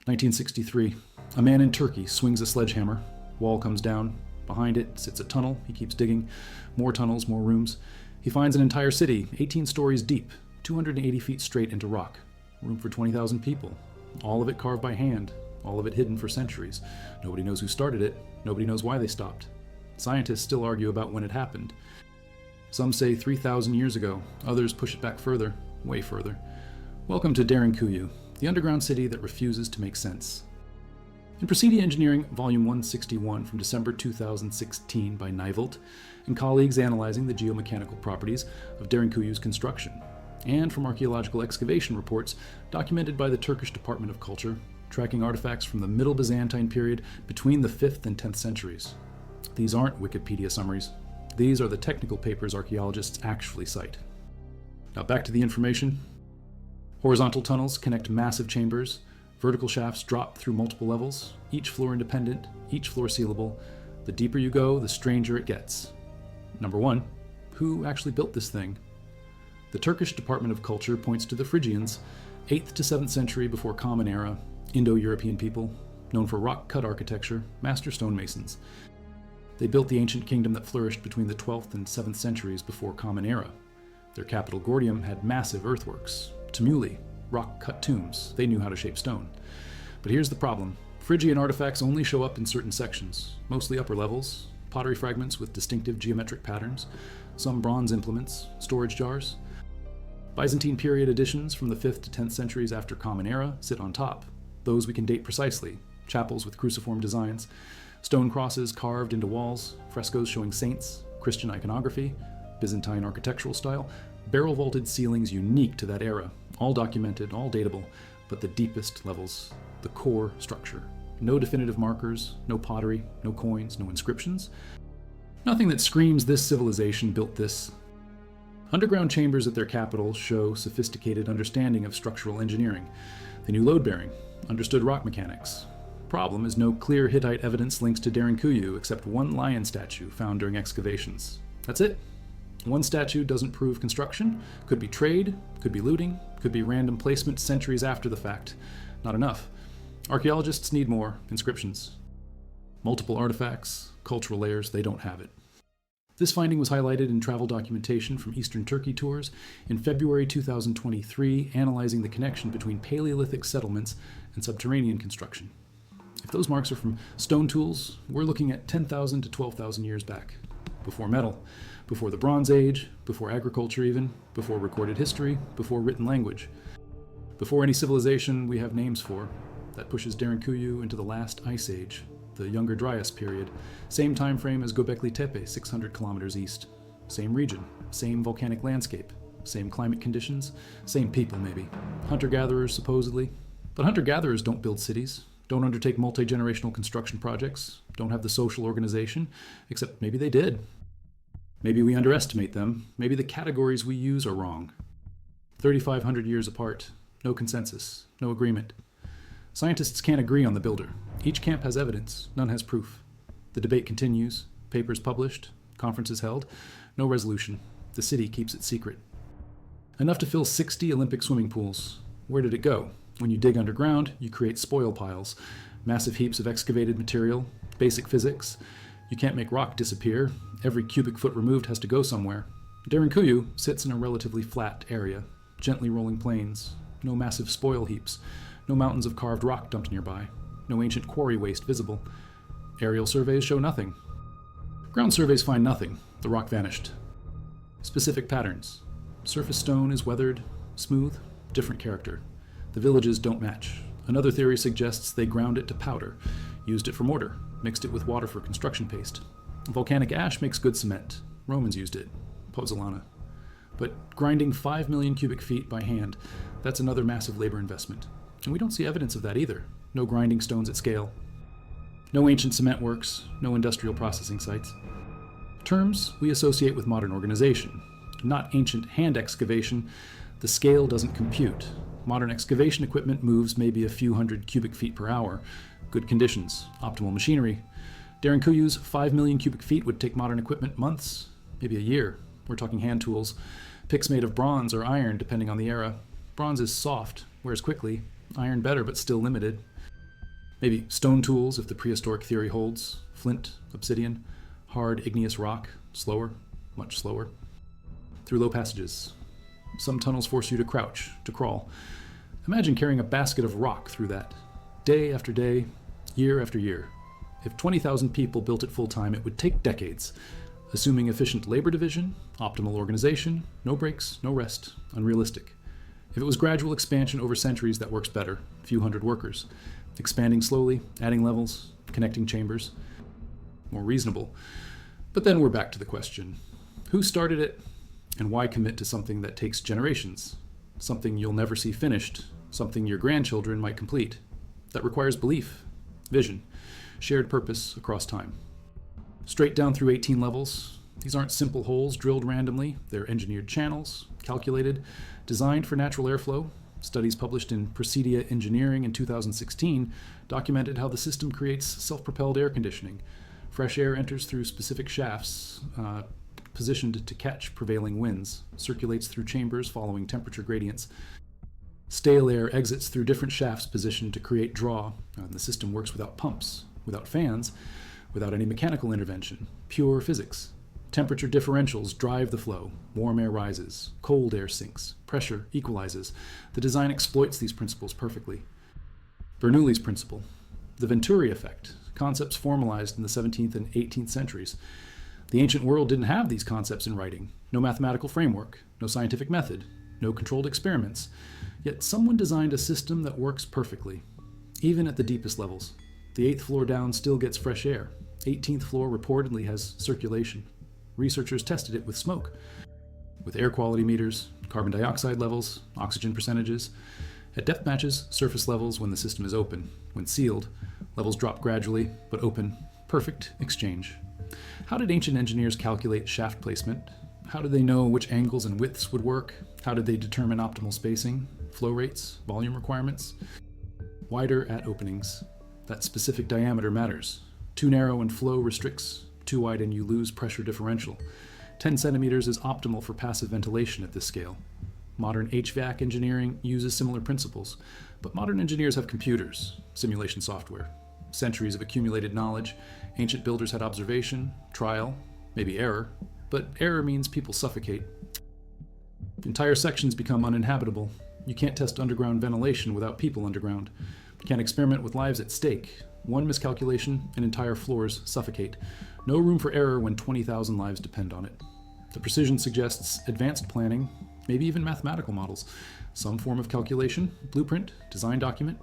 1963. A man in Turkey swings a sledgehammer. Wall comes down. Behind it sits a tunnel. He keeps digging. More tunnels, more rooms. He finds an entire city, 18 stories deep, 280 feet straight into rock. Room for 20,000 people. All of it carved by hand. All of it hidden for centuries. Nobody knows who started it. Nobody knows why they stopped. Scientists still argue about when it happened. Some say 3,000 years ago. Others push it back further, way further. Welcome to Derinkuyu, the underground city that refuses to make sense. In Proceeding Engineering, Volume 161 from December 2016 by Nijvelt and colleagues analyzing the geomechanical properties of Derinkuyu's construction, and from archaeological excavation reports documented by the Turkish Department of Culture, tracking artifacts from the Middle Byzantine period between the 5th and 10th centuries. These aren't Wikipedia summaries. These are the technical papers archaeologists actually cite. Now back to the information. Horizontal tunnels connect massive chambers. Vertical shafts drop through multiple levels, each floor independent, each floor sealable. The deeper you go, the stranger it gets. Number 1, who actually built this thing? The Turkish Department of Culture points to the Phrygians, 8th to 7th century before Common Era, Indo-European people, known for rock-cut architecture, master stonemasons. They built the ancient kingdom that flourished between the 12th and 7th centuries before Common Era. Their capital Gordium had massive earthworks, tumuli, rock-cut tombs. They knew how to shape stone. But here's the problem. Phrygian artifacts only show up in certain sections, mostly upper levels, pottery fragments with distinctive geometric patterns, some bronze implements, storage jars. Byzantine period additions from the 5th to 10th centuries after Common Era sit on top. Those we can date precisely. Chapels with cruciform designs, stone crosses carved into walls, frescoes showing saints, Christian iconography, Byzantine architectural style, barrel-vaulted ceilings unique to that era, all documented, all datable, but the deepest levels, the core structure. No definitive markers, no pottery, no coins, no inscriptions. Nothing that screams this civilization built this. Underground chambers at their capital show sophisticated understanding of structural engineering. They knew load-bearing, understood rock mechanics. Problem is no clear Hittite evidence links to Derinkuyu except one lion statue found during excavations. That's it. One statue doesn't prove construction. Could be trade, could be looting, could be random placement centuries after the fact. Not enough. Archaeologists need more inscriptions. Multiple artifacts, cultural layers, they don't have it. This finding was highlighted in travel documentation from Eastern Turkey tours in February 2023, analyzing the connection between Paleolithic settlements and subterranean construction. If those marks are from stone tools, we're looking at 10,000 to 12,000 years back. Before metal, before the Bronze Age, before agriculture even, before recorded history, before written language. Before any civilization we have names for. That pushes Derinkuyu into the last ice age, the Younger Dryas period. Same time frame as Göbekli Tepe, 600 kilometers east. Same region, same volcanic landscape, same climate conditions, same people maybe. Hunter-gatherers supposedly. But hunter-gatherers don't build cities, don't undertake multi-generational construction projects, don't have the social organization, except maybe they did. Maybe we underestimate them. Maybe the categories we use are wrong. 3,500 years apart. No consensus. No agreement. Scientists can't agree on the builder. Each camp has evidence. None has proof. The debate continues. Papers published. Conferences held. No resolution. The city keeps it secret. Enough to fill 60 Olympic swimming pools. Where did it go? When you dig underground, you create spoil piles. Massive heaps of excavated material. Basic physics. You can't make rock disappear. Every cubic foot removed has to go somewhere. Derinkuyu sits in a relatively flat area. Gently rolling plains. No massive spoil heaps. No mountains of carved rock dumped nearby. No ancient quarry waste visible. Aerial surveys show nothing. Ground surveys find nothing. The rock vanished. Specific patterns. Surface stone is weathered, smooth, different character. The villages don't match. Another theory suggests they ground it to powder, used it for mortar, mixed it with water for construction paste. Volcanic ash makes good cement. Romans used it. Pozzolana. But grinding 5 million cubic feet by hand, that's another massive labor investment. And we don't see evidence of that either. No grinding stones at scale. No ancient cement works, no industrial processing sites. Terms we associate with modern organization. Not ancient hand excavation. The scale doesn't compute. Modern excavation equipment moves maybe a few hundred cubic feet per hour. Good conditions, optimal machinery. Derinkuyu's 5 million cubic feet would take modern equipment months, maybe a year. We're talking hand tools. Picks made of bronze or iron, depending on the era. Bronze is soft, wears quickly. Iron better, but still limited. Maybe stone tools if the prehistoric theory holds, flint, obsidian, hard igneous rock, slower, much slower. Through low passages. Some tunnels force you to crouch, to crawl. Imagine carrying a basket of rock through that, day after day, year after year. If 20,000 people built it full-time, it would take decades, assuming efficient labor division, optimal organization, no breaks, no rest, unrealistic. If it was gradual expansion over centuries, that works better, a few hundred workers. Expanding slowly, adding levels, connecting chambers, more reasonable. But then we're back to the question, who started it, and why commit to something that takes generations? Something you'll never see finished, something your grandchildren might complete. That requires belief, vision, shared purpose across time. Straight down through 18 levels, these aren't simple holes drilled randomly. They're engineered channels, calculated, designed for natural airflow. Studies published in Presidia Engineering in 2016 documented how the system creates self-propelled air conditioning. Fresh air enters through specific shafts, positioned to catch prevailing winds, circulates through chambers following temperature gradients. Stale air exits through different shafts positioned to create draw, and the system works without pumps, without fans, without any mechanical intervention, pure physics. Temperature differentials drive the flow, warm air rises, cold air sinks, pressure equalizes. The design exploits these principles perfectly. Bernoulli's principle, the Venturi effect, concepts formalized in the 17th and 18th centuries. The ancient world didn't have these concepts in writing, no mathematical framework, no scientific method, no controlled experiments. Yet someone designed a system that works perfectly, even at the deepest levels. The 8th floor down still gets fresh air. 18th floor reportedly has circulation. Researchers tested it with smoke, with air quality meters, carbon dioxide levels, oxygen percentages. At depth matches, surface levels when the system is open. When sealed, levels drop gradually, but open. Perfect exchange. How did ancient engineers calculate shaft placement? How did they know which angles and widths would work? How did they determine optimal spacing, flow rates, volume requirements? Wider at openings. That specific diameter matters. Too narrow and flow restricts. Too wide and you lose pressure differential. 10 centimeters is optimal for passive ventilation at this scale. Modern HVAC engineering uses similar principles, but modern engineers have computers, simulation software, centuries of accumulated knowledge. Ancient builders had observation, trial, maybe error, but error means people suffocate. Entire sections become uninhabitable. You can't test underground ventilation without people underground. You can't experiment with lives at stake. One miscalculation and entire floors suffocate. No room for error when 20,000 lives depend on it. The precision suggests advanced planning, maybe even mathematical models, some form of calculation, blueprint, design document.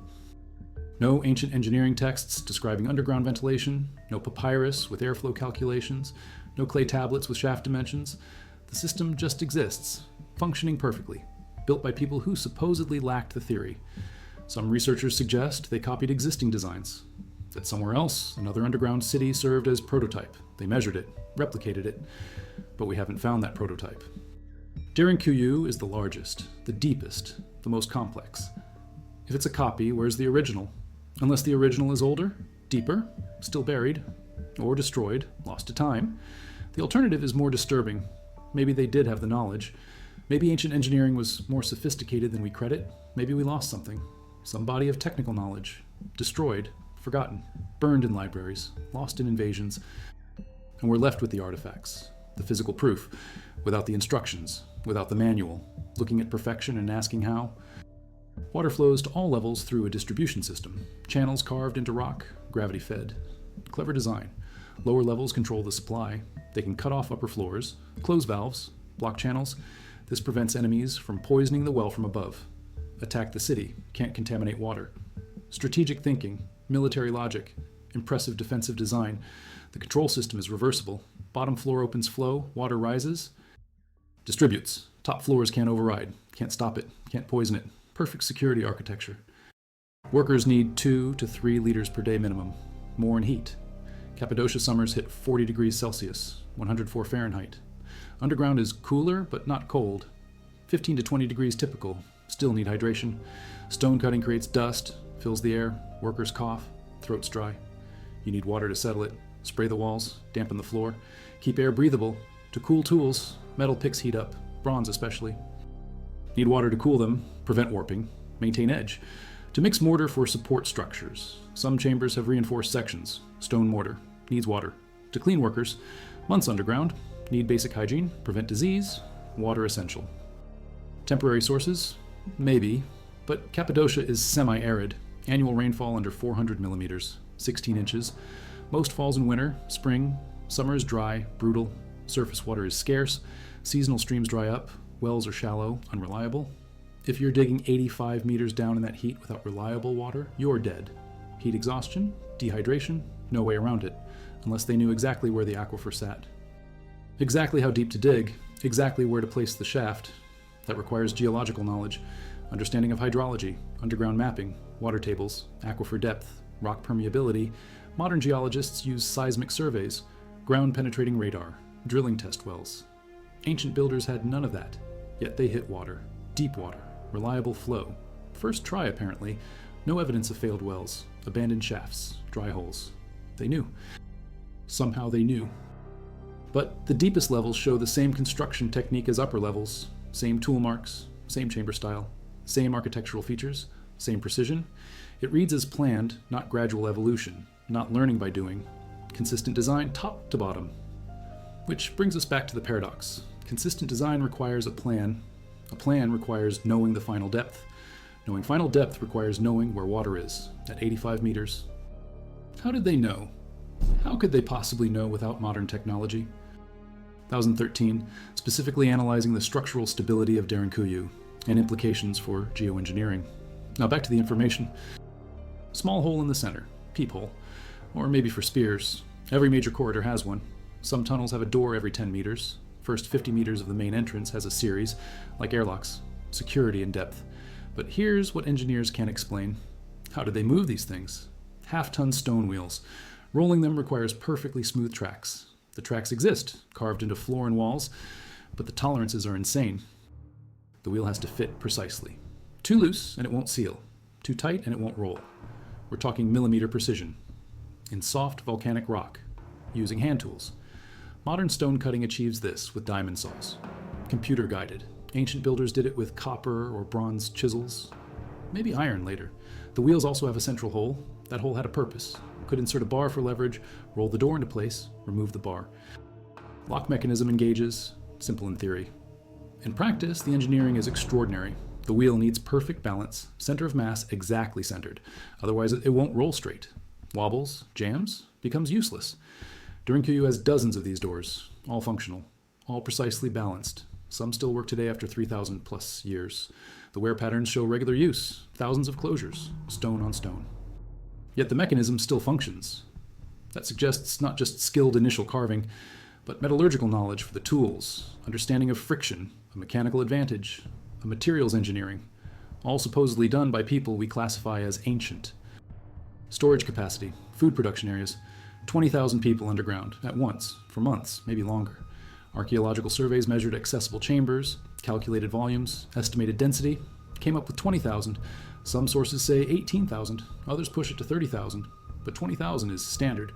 No ancient engineering texts describing underground ventilation, no papyrus with airflow calculations, no clay tablets with shaft dimensions. The system just exists, functioning perfectly, built by people who supposedly lacked the theory. Some researchers suggest they copied existing designs, that somewhere else, another underground city served as prototype. They measured it, replicated it, but we haven't found that prototype. Derinkuyu is the largest, the deepest, the most complex. If it's a copy, where's the original? Unless the original is older, deeper, still buried, or destroyed, lost to time. The alternative is more disturbing. Maybe they did have the knowledge. Maybe ancient engineering was more sophisticated than we credit. Maybe we lost something. Some body of technical knowledge. Destroyed, forgotten, burned in libraries, lost in invasions. And we're left with the artifacts, the physical proof, without the instructions, without the manual, looking at perfection and asking how. Water flows to all levels through a distribution system. Channels carved into rock, gravity-fed. Clever design. Lower levels control the supply. They can cut off upper floors, close valves, block channels. This prevents enemies from poisoning the well from above. Attack the city, can't contaminate water. Strategic thinking, military logic, impressive defensive design. The control system is reversible. Bottom floor opens flow, water rises, distributes. Top floors can't override, can't stop it, can't poison it. Perfect security architecture. Workers need 2 to 3 liters per day minimum, more in heat. Cappadocia summers hit 40 degrees Celsius, 104 Fahrenheit. Underground is cooler, but not cold. 15 to 20 degrees typical, still need hydration. Stone cutting creates dust, fills the air, workers cough, throats dry. You need water to settle it, spray the walls, dampen the floor, keep air breathable. To cool tools, metal picks heat up, bronze especially. Need water to cool them, prevent warping, maintain edge. To mix mortar for support structures. Some chambers have reinforced sections, stone mortar, needs water. To clean workers, months underground, need basic hygiene, prevent disease, water essential. Temporary sources? Maybe, but Cappadocia is semi-arid. Annual rainfall under 400 millimeters, 16 inches. Most falls in winter, spring. Summer is dry, brutal. Surface water is scarce. Seasonal streams dry up. Wells are shallow, unreliable. If you're digging 85 meters down in that heat without reliable water, you're dead. Heat exhaustion, dehydration, no way around it, unless they knew exactly where the aquifer sat. Exactly how deep to dig, exactly where to place the shaft. That requires geological knowledge, understanding of hydrology, underground mapping, water tables, aquifer depth, rock permeability. Modern geologists use seismic surveys, ground-penetrating radar, drilling test wells. Ancient builders had none of that, yet they hit water, deep water, reliable flow. First try, apparently. No evidence of failed wells, abandoned shafts, dry holes. They knew. Somehow they knew. But the deepest levels show the same construction technique as upper levels, same tool marks, same chamber style, same architectural features, same precision. It reads as planned, not gradual evolution, not learning by doing. Consistent design top to bottom. Which brings us back to the paradox. Consistent design requires a plan. A plan requires knowing the final depth. Knowing final depth requires knowing where water is, at 85 meters. How did they know? How could they possibly know without modern technology? 2013, specifically analyzing the structural stability of Derinkuyu and implications for geoengineering. Now back to the information. Small hole in the center, peephole, or maybe for spears. Every major corridor has one. Some tunnels have a door every 10 meters. First 50 meters of the main entrance has a series, like airlocks, security and depth. But here's what engineers can't explain. How did they move these things? Half-ton stone wheels. Rolling them requires perfectly smooth tracks. The tracks exist, carved into floor and walls, but the tolerances are insane. The wheel has to fit precisely. Too loose and it won't seal. Too tight and it won't roll. We're talking millimeter precision. In soft volcanic rock, using hand tools. Modern stone cutting achieves this with diamond saws. Computer guided. Ancient builders did it with copper or bronze chisels. Maybe iron later. The wheels also have a central hole. That hole had a purpose. Could insert a bar for leverage, roll the door into place, remove the bar. Lock mechanism engages, simple in theory. In practice, the engineering is extraordinary. The wheel needs perfect balance, center of mass exactly centered. Otherwise, it won't roll straight. Wobbles, jams, becomes useless. Derinkuyu has dozens of these doors, all functional, all precisely balanced. Some still work today after 3,000 plus years. The wear patterns show regular use, thousands of closures, stone on stone. Yet the mechanism still functions. That suggests not just skilled initial carving, but metallurgical knowledge for the tools, understanding of friction, a mechanical advantage, a materials engineering, all supposedly done by people we classify as ancient. Storage capacity, food production areas, 20,000 people underground at once, for months, maybe longer. Archaeological surveys measured accessible chambers, calculated volumes, estimated density, came up with 20,000. Some sources say 18,000, others push it to 30,000, but 20,000 is standard.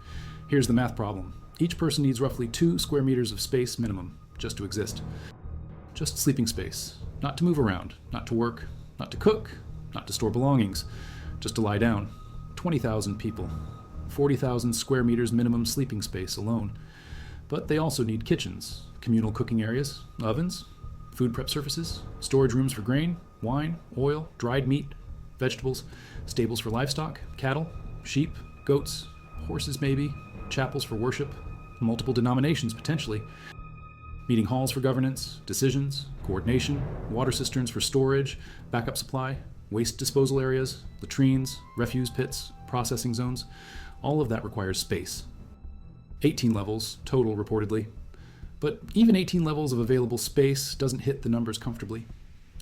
Here's the math problem. Each person needs roughly 2 square meters of space minimum, just to exist. Just sleeping space, not to move around, not to work, not to cook, not to store belongings, just to lie down. 20,000 people, 40,000 square meters minimum sleeping space alone. But they also need kitchens, communal cooking areas, ovens, food prep surfaces, storage rooms for grain, wine, oil, dried meat, vegetables, stables for livestock, cattle, sheep, goats, horses maybe, chapels for worship, multiple denominations potentially, meeting halls for governance, decisions, coordination, water cisterns for storage, backup supply, waste disposal areas, latrines, refuse pits, processing zones. All of that requires space. 18 levels total reportedly. But even 18 levels of available space doesn't hit the numbers comfortably.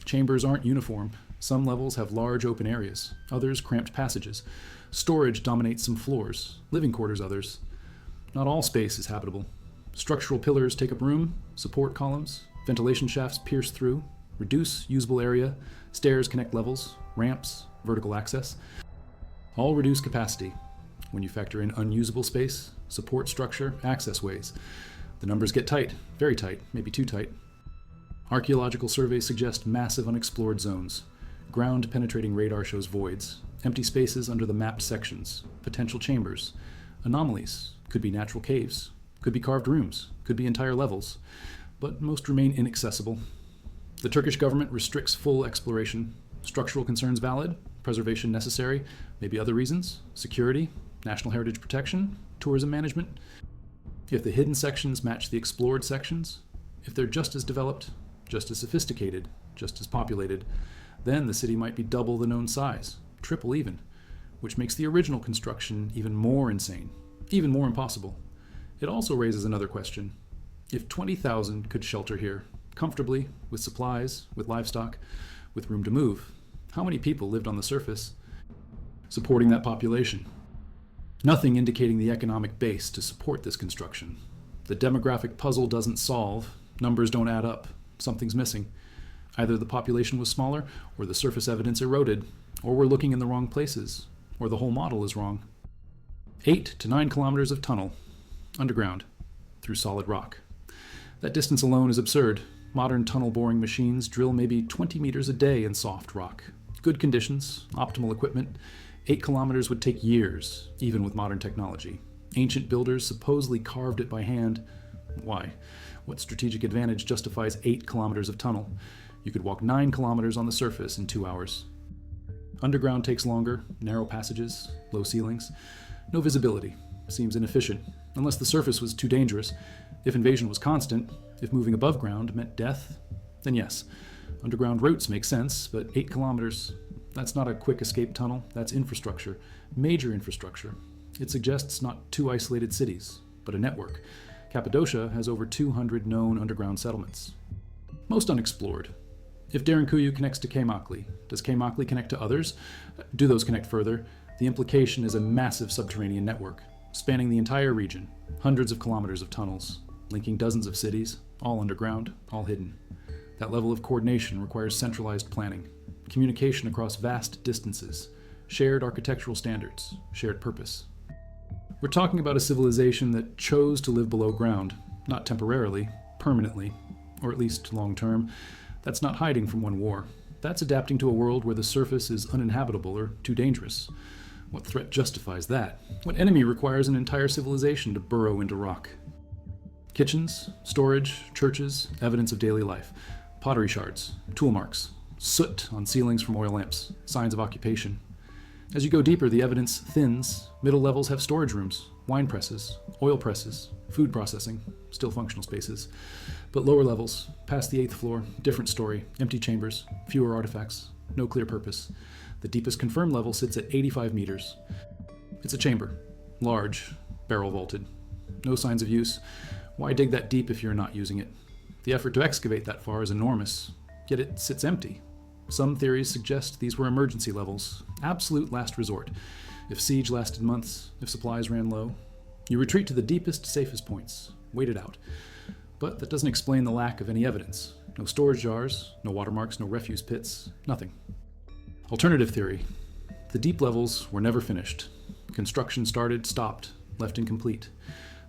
Chambers aren't uniform. Some levels have large open areas, others cramped passages. Storage dominates some floors, living quarters others. Not all space is habitable. Structural pillars take up room, support columns, ventilation shafts pierce through, reduce usable area, stairs connect levels, ramps, vertical access. All reduce capacity. When you factor in unusable space, support structure, access ways, the numbers get tight, very tight, maybe too tight. Archaeological surveys suggest massive unexplored zones. Ground-penetrating radar shows voids, empty spaces under the mapped sections, potential chambers, anomalies, could be natural caves, could be carved rooms, could be entire levels, but most remain inaccessible. The Turkish government restricts full exploration. Structural concerns valid, preservation necessary, maybe other reasons, security, national heritage protection, tourism management. If the hidden sections match the explored sections, if they're just as developed, just as sophisticated, just as populated, then the city might be double the known size, triple even, which makes the original construction even more insane, even more impossible. It also raises another question. If 20,000 could shelter here, comfortably, with supplies, with livestock, with room to move, how many people lived on the surface, supporting that population? Nothing indicating the economic base to support this construction. The demographic puzzle doesn't solve, numbers don't add up, something's missing. Either the population was smaller, or the surface evidence eroded, or we're looking in the wrong places, or the whole model is wrong. 8 to 9 kilometers of tunnel, underground, through solid rock. That distance alone is absurd. Modern tunnel boring machines drill maybe 20 meters a day in soft rock. Good conditions, optimal equipment. 8 kilometers would take years, even with modern technology. Ancient builders supposedly carved it by hand. Why? What strategic advantage justifies 8 kilometers of tunnel? You could walk 9 kilometers on the surface in 2 hours. Underground takes longer, narrow passages, low ceilings. No visibility. Seems inefficient, unless the surface was too dangerous. If invasion was constant, if moving above ground meant death, then yes, underground routes make sense, but 8 kilometers, that's not a quick escape tunnel, that's infrastructure, major infrastructure. It suggests not 2 isolated cities, but a network. Cappadocia has over 200 known underground settlements. Most unexplored. If Derinkuyu connects to Kaymakli, does Kaymakli connect to others? Do those connect further? The implication is a massive subterranean network, spanning the entire region, hundreds of kilometers of tunnels, linking dozens of cities, all underground, all hidden. That level of coordination requires centralized planning, communication across vast distances, shared architectural standards, shared purpose. We're talking about a civilization that chose to live below ground, not temporarily, permanently, or at least long-term. That's not hiding from one war. That's adapting to a world where the surface is uninhabitable or too dangerous. What threat justifies that? What enemy requires an entire civilization to burrow into rock? Kitchens, storage, churches, evidence of daily life, pottery shards, tool marks, soot on ceilings from oil lamps, signs of occupation. As you go deeper, the evidence thins. Middle levels have storage rooms, wine presses, oil presses, food processing, still functional spaces. But lower levels, past the 8th floor, different story, empty chambers, fewer artifacts, no clear purpose. The deepest confirmed level sits at 85 meters. It's a chamber, large, barrel vaulted. No signs of use. Why dig that deep if you're not using it? The effort to excavate that far is enormous, yet it sits empty. Some theories suggest these were emergency levels, absolute last resort. If siege lasted months, if supplies ran low, you retreat to the deepest, safest points, wait it out. But that doesn't explain the lack of any evidence. No storage jars, no watermarks, no refuse pits, nothing. Alternative theory. The deep levels were never finished. Construction started, stopped, left incomplete.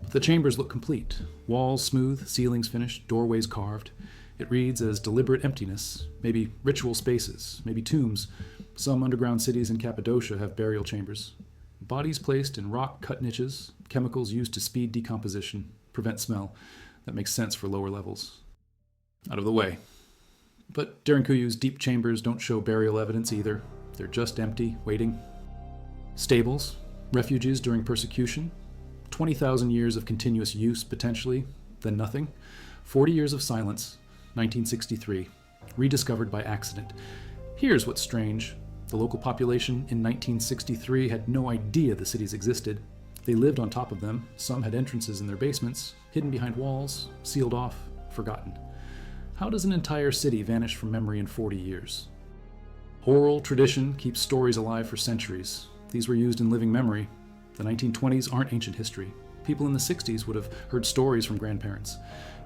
But the chambers look complete. Walls smooth, ceilings finished, doorways carved. It reads as deliberate emptiness, maybe ritual spaces, maybe tombs. Some underground cities in Cappadocia have burial chambers. Bodies placed in rock-cut niches, chemicals used to speed decomposition, prevent smell. That makes sense for lower levels. Out of the way. But Derinkuyu's deep chambers don't show burial evidence either. They're just empty, waiting. Stables, refuges during persecution, 20,000 years of continuous use potentially, then nothing. 40 years of silence, 1963, rediscovered by accident. Here's what's strange. The local population in 1963 had no idea the cities existed. They lived on top of them. Some had entrances in their basements, hidden behind walls, sealed off, forgotten. How does an entire city vanish from memory in 40 years? Oral tradition keeps stories alive for centuries. These were used in living memory. The 1920s aren't ancient history. People in the 60s would have heard stories from grandparents.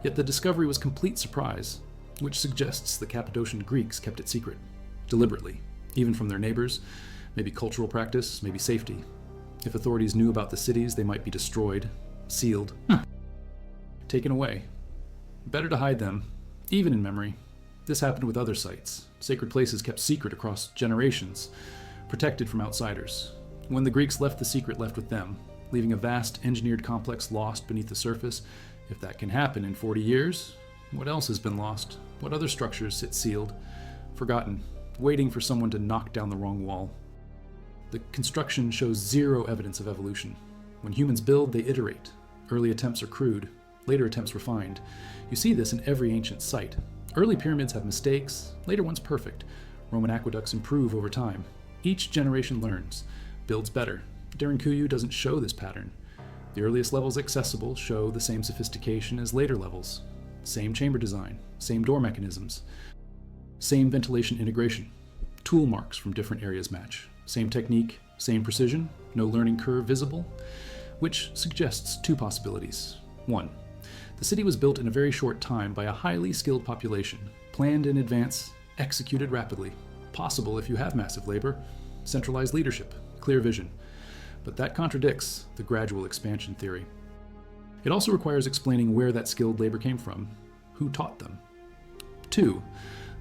Yet the discovery was complete surprise, which suggests the Cappadocian Greeks kept it secret, deliberately, even from their neighbors, maybe cultural practice, maybe safety. If authorities knew about the cities, they might be destroyed, sealed, taken away. Better to hide them, even in memory. This happened with other sites, sacred places kept secret across generations, protected from outsiders. When the Greeks left, the secret left with them, leaving a vast engineered complex lost beneath the surface. If that can happen in 40 years, what else has been lost? What other structures sit sealed, forgotten, waiting for someone to knock down the wrong wall? The construction shows zero evidence of evolution. When humans build, they iterate. Early attempts are crude, later attempts refined. You see this in every ancient site. Early pyramids have mistakes, later ones perfect. Roman aqueducts improve over time. Each generation learns, builds better. Derinkuyu doesn't show this pattern. The earliest levels accessible show the same sophistication as later levels. Same chamber design, same door mechanisms, same ventilation integration. Tool marks from different areas match. Same technique, same precision, no learning curve visible, which suggests two possibilities. One, the city was built in a very short time by a highly skilled population, planned in advance, executed rapidly. Possible if you have massive labor, centralized leadership, clear vision. But that contradicts the gradual expansion theory. It also requires explaining where that skilled labor came from, who taught them. Two,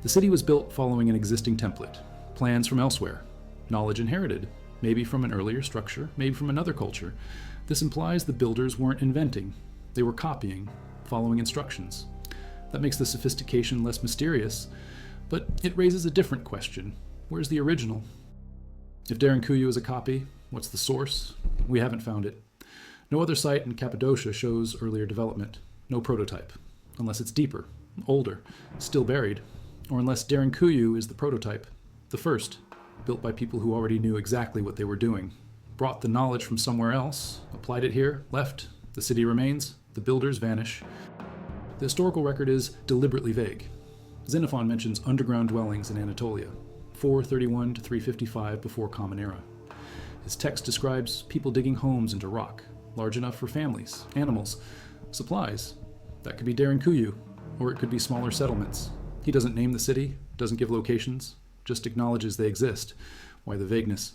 the city was built following an existing template, plans from elsewhere, knowledge inherited, maybe from an earlier structure, maybe from another culture. This implies the builders weren't inventing, they were copying, following instructions. That makes the sophistication less mysterious, but it raises a different question. Where's the original? If Derinkuyu is a copy, what's the source? We haven't found it. No other site in Cappadocia shows earlier development. No prototype. Unless it's deeper, older, still buried. Or unless Derinkuyu is the prototype, the first, built by people who already knew exactly what they were doing. Brought the knowledge from somewhere else, applied it here, left. The city remains, the builders vanish. The historical record is deliberately vague. Xenophon mentions underground dwellings in Anatolia, 431 to 355 before Common Era. His text describes people digging homes into rock, large enough for families, animals, supplies. That could be Derinkuyu, or it could be smaller settlements. He doesn't name the city, doesn't give locations, just acknowledges they exist. Why the vagueness?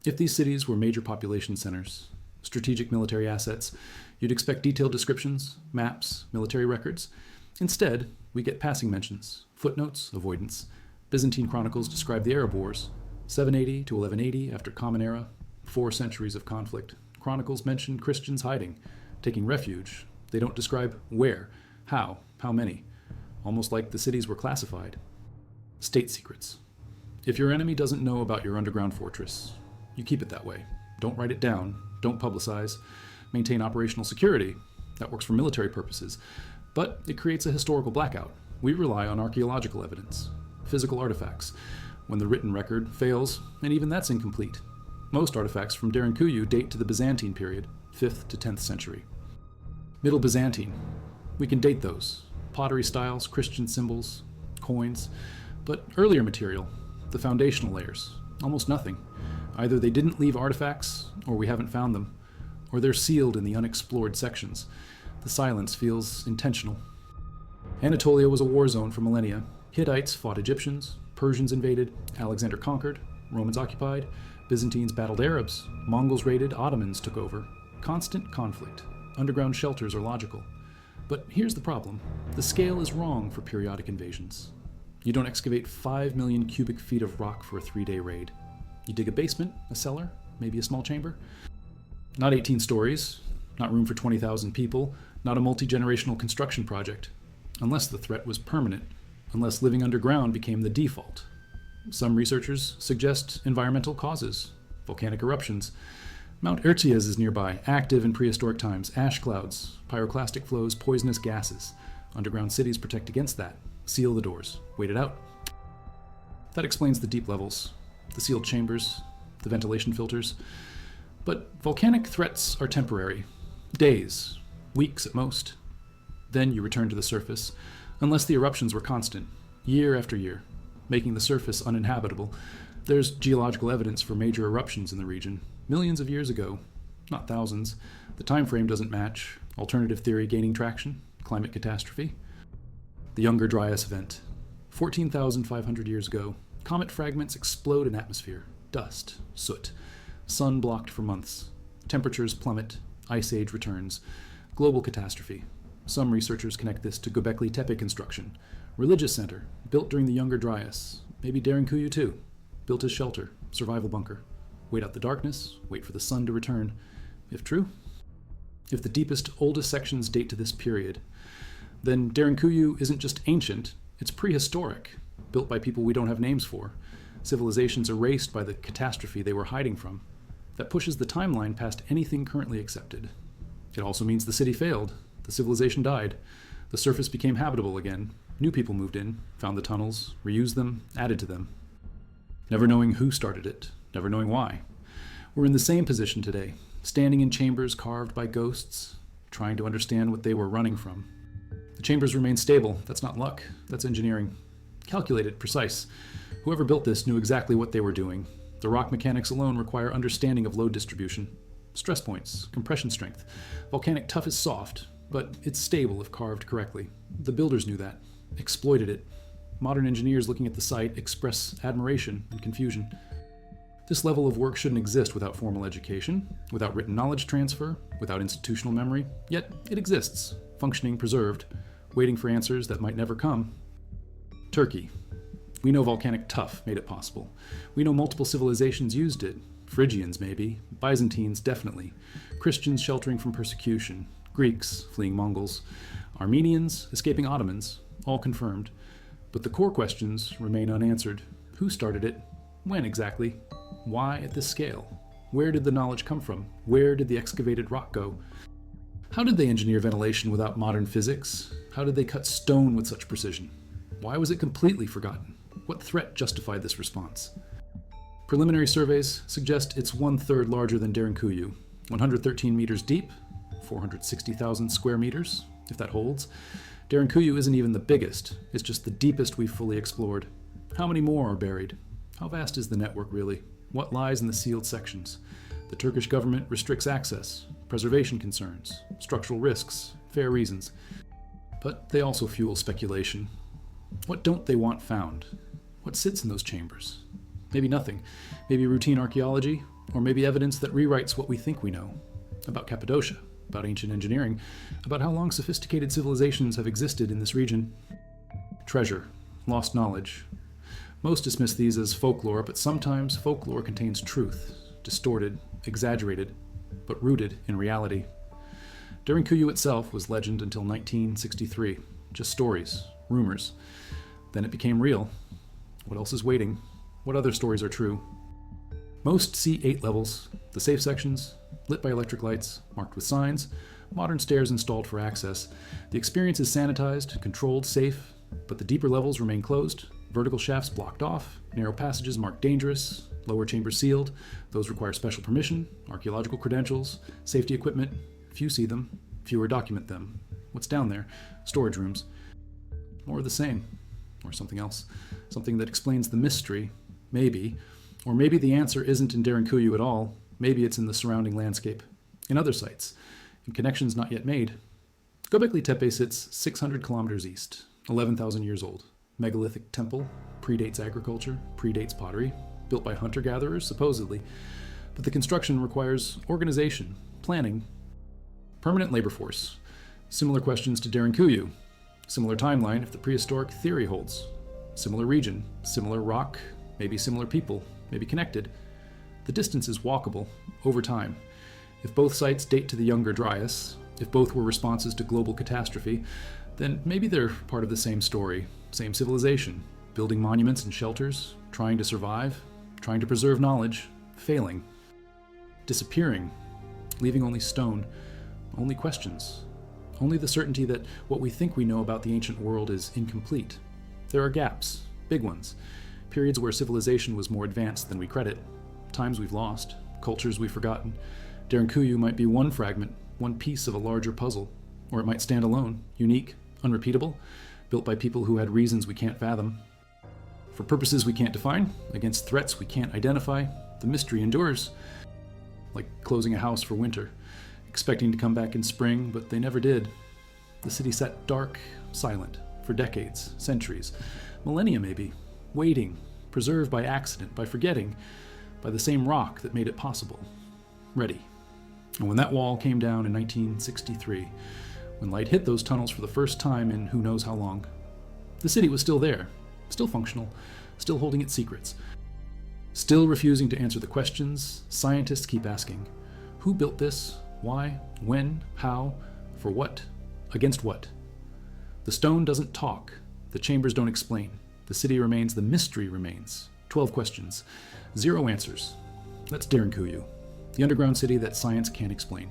If these cities were major population centers, strategic military assets, you'd expect detailed descriptions, maps, military records. Instead, we get passing mentions, footnotes, avoidance. Byzantine chronicles describe the Arab Wars, 780 to 1180 after Common Era, 4 centuries of conflict. Chronicles mention Christians hiding, taking refuge. They don't describe where, how many. Almost like the cities were classified. State secrets. If your enemy doesn't know about your underground fortress, you keep it that way. Don't write it down, don't publicize. Maintain operational security. That works for military purposes. But it creates a historical blackout. We rely on archaeological evidence, physical artifacts, when the written record fails, and even that's incomplete. Most artifacts from Derinkuyu date to the Byzantine period, 5th to 10th century. Middle Byzantine. We can date those. Pottery styles, Christian symbols, coins. But earlier material, the foundational layers, almost nothing. Either they didn't leave artifacts, or we haven't found them, or they're sealed in the unexplored sections. The silence feels intentional. Anatolia was a war zone for millennia. Hittites fought Egyptians, Persians invaded, Alexander conquered, Romans occupied, Byzantines battled Arabs, Mongols raided, Ottomans took over. Constant conflict. Underground shelters are logical. But here's the problem. The scale is wrong for periodic invasions. You don't excavate 5 million cubic feet of rock for a 3-day raid. You dig a basement, a cellar, maybe a small chamber. Not 18 stories, not room for 20,000 people, not a multi-generational construction project. Unless the threat was permanent, unless living underground became the default. Some researchers suggest environmental causes, volcanic eruptions. Mount Erciyes is nearby, active in prehistoric times, ash clouds, pyroclastic flows, poisonous gases. Underground cities protect against that. Seal the doors, wait it out. That explains the deep levels, the sealed chambers, the ventilation filters. But volcanic threats are temporary. Days, weeks at most. Then you return to the surface, unless the eruptions were constant, year after year, making the surface uninhabitable. There's geological evidence for major eruptions in the region, millions of years ago, not thousands. The time frame doesn't match. Alternative theory gaining traction, climate catastrophe. The Younger Dryas event, 14,500 years ago. Comet fragments explode in atmosphere, dust, soot. Sun blocked for months. Temperatures plummet, ice age returns. Global catastrophe. Some researchers connect this to Göbekli Tepe construction, Religious center, built during the Younger Dryas. Maybe Derinkuyu too. Built as shelter, survival bunker. Wait out the darkness, wait for the sun to return. If true, if the deepest, oldest sections date to this period, then Derinkuyu isn't just ancient, it's prehistoric, built by people we don't have names for, civilizations erased by the catastrophe they were hiding from. That pushes the timeline past anything currently accepted. It also means the city failed, the civilization died, the surface became habitable again, new people moved in, found the tunnels, reused them, added to them. Never knowing who started it, never knowing why. We're in the same position today, standing in chambers carved by ghosts, trying to understand what they were running from. The chambers remain stable. That's not luck, that's engineering. Calculated, precise. Whoever built this knew exactly what they were doing. The rock mechanics alone require understanding of load distribution. Stress points, compression strength. Volcanic tuff is soft, but it's stable if carved correctly. The builders knew that, exploited it. Modern engineers looking at the site express admiration and confusion. This level of work shouldn't exist without formal education, without written knowledge transfer, without institutional memory, yet it exists, functioning, preserved, waiting for answers that might never come. Turkey. We know volcanic tuff made it possible. We know multiple civilizations used it. Phrygians, maybe. Byzantines, definitely. Christians sheltering from persecution. Greeks, fleeing Mongols. Armenians, escaping Ottomans, all confirmed. But the core questions remain unanswered. Who started it? When exactly? Why at this scale? Where did the knowledge come from? Where did the excavated rock go? How did they engineer ventilation without modern physics? How did they cut stone with such precision? Why was it completely forgotten? What threat justified this response? Preliminary surveys suggest it's 1/3 larger than Derinkuyu, 113 meters deep, 460,000 square meters, if that holds. Derinkuyu isn't even the biggest, it's just the deepest we've fully explored. How many more are buried? How vast is the network really? What lies in the sealed sections? The Turkish government restricts access, preservation concerns, structural risks, fair reasons. But they also fuel speculation. What don't they want found? What sits in those chambers? Maybe nothing. Maybe routine archaeology, or maybe evidence that rewrites what we think we know. About Cappadocia, about ancient engineering, about how long sophisticated civilizations have existed in this region. Treasure, lost knowledge. Most dismiss these as folklore, but sometimes folklore contains truth, distorted, exaggerated, but rooted in reality. Derinkuyu itself was legend until 1963, just stories, rumors. Then it became real. What else is waiting? What other stories are true? Most see 8 levels, the safe sections, lit by electric lights, marked with signs, modern stairs installed for access. The experience is sanitized, controlled, safe, but the deeper levels remain closed, vertical shafts blocked off, narrow passages marked dangerous, lower chambers sealed. Those require special permission, archaeological credentials, safety equipment. Few see them, fewer document them. What's down there? Storage rooms. More of the same, or something else. Something that explains the mystery, maybe. Or maybe the answer isn't in Derinkuyu at all. Maybe it's in the surrounding landscape, in other sites, in connections not yet made. Göbekli Tepe sits 600 kilometers east, 11,000 years old. Megalithic temple, predates agriculture, predates pottery, built by hunter-gatherers, supposedly. But the construction requires organization, planning, permanent labor force. Similar questions to Derinkuyu. Similar timeline if the prehistoric theory holds. Similar region, similar rock, maybe similar people, maybe connected. The distance is walkable, over time. If both sites date to the Younger Dryas, if both were responses to global catastrophe, then maybe they're part of the same story, same civilization, building monuments and shelters, trying to survive, trying to preserve knowledge, failing, disappearing, leaving only stone, only questions, only the certainty that what we think we know about the ancient world is incomplete. There are gaps, big ones, periods where civilization was more advanced than we credit, times we've lost, cultures we've forgotten. Derinkuyu might be one fragment, one piece of a larger puzzle, or it might stand alone, unique, unrepeatable, built by people who had reasons we can't fathom. For purposes we can't define, against threats we can't identify, the mystery endures. Like closing a house for winter, expecting to come back in spring, but they never did. The city sat dark, silent, for decades, centuries, millennia maybe, waiting, preserved by accident, by forgetting, by the same rock that made it possible. Ready. And when that wall came down in 1963, when light hit those tunnels for the first time in who knows how long, The city was still there, still functional, still holding its secrets. Still refusing to answer the questions, scientists keep asking. Who built this? Why? When? How? For what? Against what? The stone doesn't talk. The chambers don't explain. The city remains, the mystery remains. 12 questions. 0 answers. That's Derinkuyu, the underground city that science can't explain.